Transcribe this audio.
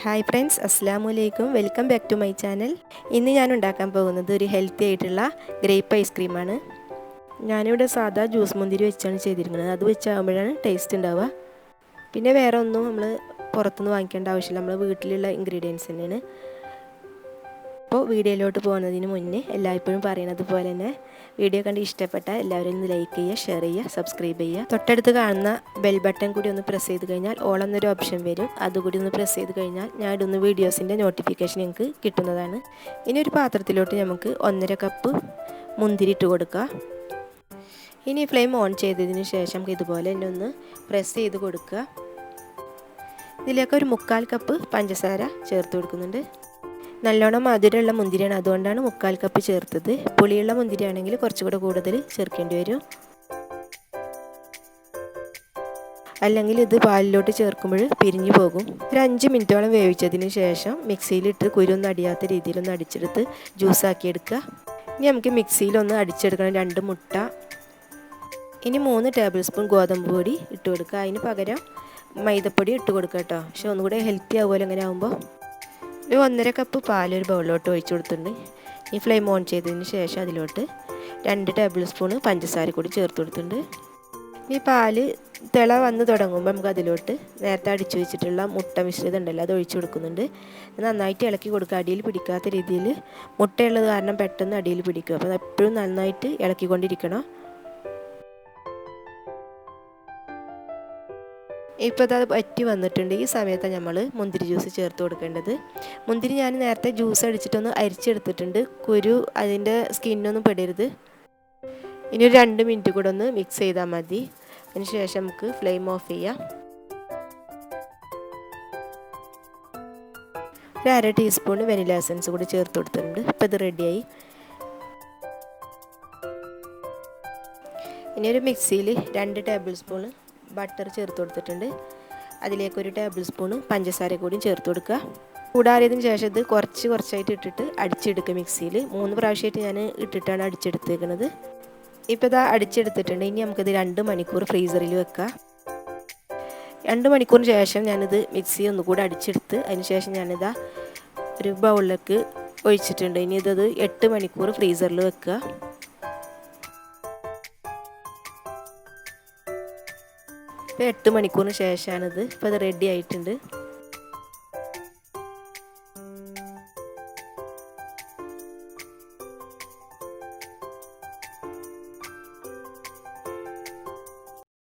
Hi friends, അസ്സലാമു അലൈക്കും. Welcome back to my channel. ഇന്ന് ഞാൻ ഉണ്ടാക്കാൻ പോകുന്നത് ഒരു ഹെൽത്തി ആയിട്ടുള്ള ഗ്രേപ്പ് ഐസ്ക്രീമാണ്. ഞാനിവിടെ സാധാ ജ്യൂസ് മുന്തിരി വെച്ചാണ് ചെയ്തിരിക്കുന്നത്. അത് വെച്ചാകുമ്പോഴാണ് ടേസ്റ്റ് ഉണ്ടാവുക. പിന്നെ വേറെ ഒന്നും നമ്മൾ പുറത്തുനിന്ന് വാങ്ങിക്കേണ്ട ആവശ്യമില്ല, നമ്മൾ വീട്ടിലുള്ള ഇൻഗ്രീഡിയൻസ് തന്നെയാണ്. അപ്പോൾ വീഡിയോയിലോട്ട് പോകുന്നതിന് മുന്നേ എല്ലായ്പ്പോഴും പറയുന്നത് പോലെ തന്നെ വീഡിയോ കണ്ട് ഇഷ്ടപ്പെട്ടാൽ എല്ലാവരും ഒന്ന് ലൈക്ക് ചെയ്യുക, ഷെയർ ചെയ്യുക, സബ്സ്ക്രൈബ് ചെയ്യുക. തൊട്ടടുത്ത് കാണുന്ന ബെൽ ബട്ടൺ കൂടി ഒന്ന് പ്രസ് ചെയ്ത് കഴിഞ്ഞാൽ ഓൾ എന്നൊരു ഓപ്ഷൻ വരും. അതുകൂടി ഒന്ന് പ്രസ് ചെയ്ത് കഴിഞ്ഞാൽ ഞാൻ ഇടുന്ന വീഡിയോസിൻ്റെ നോട്ടിഫിക്കേഷൻ നിങ്ങൾക്ക് കിട്ടുന്നതാണ്. ഇനി ഒരു പാത്രത്തിലോട്ട് നമുക്ക് 1.5 കപ്പ് മുന്തിരി ഇട്ട് കൊടുക്കുക. ഇനി ഫ്ലെയിം ഓൺ ചെയ്തതിന് ശേഷം ഇതുപോലെ തന്നെ ഒന്ന് പ്രസ് ചെയ്ത് കൊടുക്കുക. ഇതിലേക്ക് ഒരു 1/4 കപ്പ് പഞ്ചസാര ചേർത്ത് കൊടുക്കുന്നുണ്ട്. നല്ലോണം മധുരമുള്ള മുന്തിരിയാണ്, അതുകൊണ്ടാണ് 1/4 കപ്പ് ചേർത്തത്. പുളിയുള്ള മുന്തിരിയാണെങ്കിൽ കുറച്ചുകൂടെ കൂടുതൽ ചേർക്കേണ്ടി വരും. അല്ലെങ്കിൽ ഇത് പാലിലോട്ട് ചേർക്കുമ്പോൾ പിരിഞ്ഞു പോകും. ഒരു 5 മിനിറ്റോളം വേവിച്ചതിന് ശേഷം മിക്സിയിലിട്ട് കുരുവൊന്നും അടിയാത്ത രീതിയിലൊന്ന് അടിച്ചെടുത്ത് ജ്യൂസാക്കി എടുക്കുക. ഇനി നമുക്ക് മിക്സിയിലൊന്ന് അടിച്ചെടുക്കണം 2 മുട്ട. ഇനി 3 ടേബിൾ സ്പൂൺ ഗോതമ്പ് പൊടി ഇട്ട് കൊടുക്കുക. അതിന് പകരം മൈദപ്പൊടി ഇട്ട് കൊടുക്കുക കേട്ടോ. പക്ഷെ ഒന്നുകൂടെ ഹെൽത്തി ആവുമല്ലോ അങ്ങനെ ആകുമ്പോൾ. ഒരു 1.5 കപ്പ് പാൽ ഒരു ബൗളിലോട്ട് ഒഴിച്ചു കൊടുത്തിട്ടുണ്ട്. ഈ ഫ്ലെയിം ഓൺ ചെയ്തതിന് ശേഷം അതിലോട്ട് 2 ടേബിൾ സ്പൂണ് പഞ്ചസാര കൂടി ചേർത്ത് കൊടുത്തിട്ടുണ്ട്. ഈ പാല് തിള വന്ന് തുടങ്ങുമ്പോൾ നമുക്ക് അതിലോട്ട് നേരത്തെ അടിച്ചു വെച്ചിട്ടുള്ള മുട്ട മിശ്രിതം ഉണ്ടല്ലോ, അത് ഒഴിച്ചു കൊടുക്കുന്നുണ്ട്. നന്നായിട്ട് ഇളക്കി കൊടുക്കുക. അടിയിൽ പിടിക്കാത്ത രീതിയിൽ, മുട്ടയുള്ളത് കാരണം പെട്ടെന്ന് അടിയിൽ പിടിക്കും. അപ്പോൾ എപ്പോഴും നന്നായിട്ട് ഇളക്കിക്കൊണ്ടിരിക്കണം. ഇപ്പോൾ അത് വറ്റി വന്നിട്ടുണ്ട്. ഈ സമയത്താണ് നമ്മൾ മുന്തിരി ജ്യൂസ് ചേർത്ത് കൊടുക്കേണ്ടത്. മുന്തിരി ഞാൻ നേരത്തെ ജ്യൂസ് അടിച്ചിട്ടൊന്ന് അരിച്ചെടുത്തിട്ടുണ്ട്. കുരു അതിൻ്റെ സ്കിന്നൊന്നും പെടരുത്. ഇനി ഒരു 2 മിനിറ്റ് കൂടെ ഒന്ന് മിക്സ് ചെയ്താൽ മതി. അതിന് ശേഷം നമുക്ക് ഫ്ലെയിം ഓഫ് ചെയ്യാം. ഒരു 1/2 ടീസ്പൂൺ വെനില എസൻസ് കൂടി ചേർത്ത് കൊടുത്തിട്ടുണ്ട്. ഇപ്പോൾ ഇത് റെഡിയായി. ഇനി ഒരു മിക്സിയിൽ 2 ടേബിൾ സ്പൂൺ ബട്ടർ ചേർത്ത് കൊടുത്തിട്ടുണ്ട്. അതിലേക്ക് 1 ടേബിൾ സ്പൂണ് പഞ്ചസാര കൂടി ചേർത്ത് കൊടുക്കുക. ചൂടാറിയതിന് ശേഷം ഇത് കുറച്ചായിട്ട് ഇട്ടിട്ട് അടിച്ചെടുക്കുക. മിക്സിയിൽ 3 പ്രാവശ്യമായിട്ട് ഞാൻ ഇട്ടിട്ടാണ് അടിച്ചെടുത്തേക്കുന്നത്. ഇപ്പോൾ ഇതാ അടിച്ചെടുത്തിട്ടുണ്ട്. ഇനി നമുക്കിത് 2 മണിക്കൂർ ഫ്രീസറിൽ വെക്കാം. 2 മണിക്കൂറിന് ശേഷം ഞാനിത് മിക്സി ഒന്നുകൂടി അടിച്ചെടുത്ത് അതിന് ശേഷം ഞാനിതാ ഒരു ബൗളിലേക്ക് ഒഴിച്ചിട്ടുണ്ട്. ഇനി ഇതത് 8 മണിക്കൂർ ഫ്രീസറിൽ വെക്കുക. ഇപ്പോൾ 8 മണിക്കൂറിന് ശേഷമാണിത്. ഇപ്പോൾ ഇത് റെഡി ആയിട്ടുണ്ട്.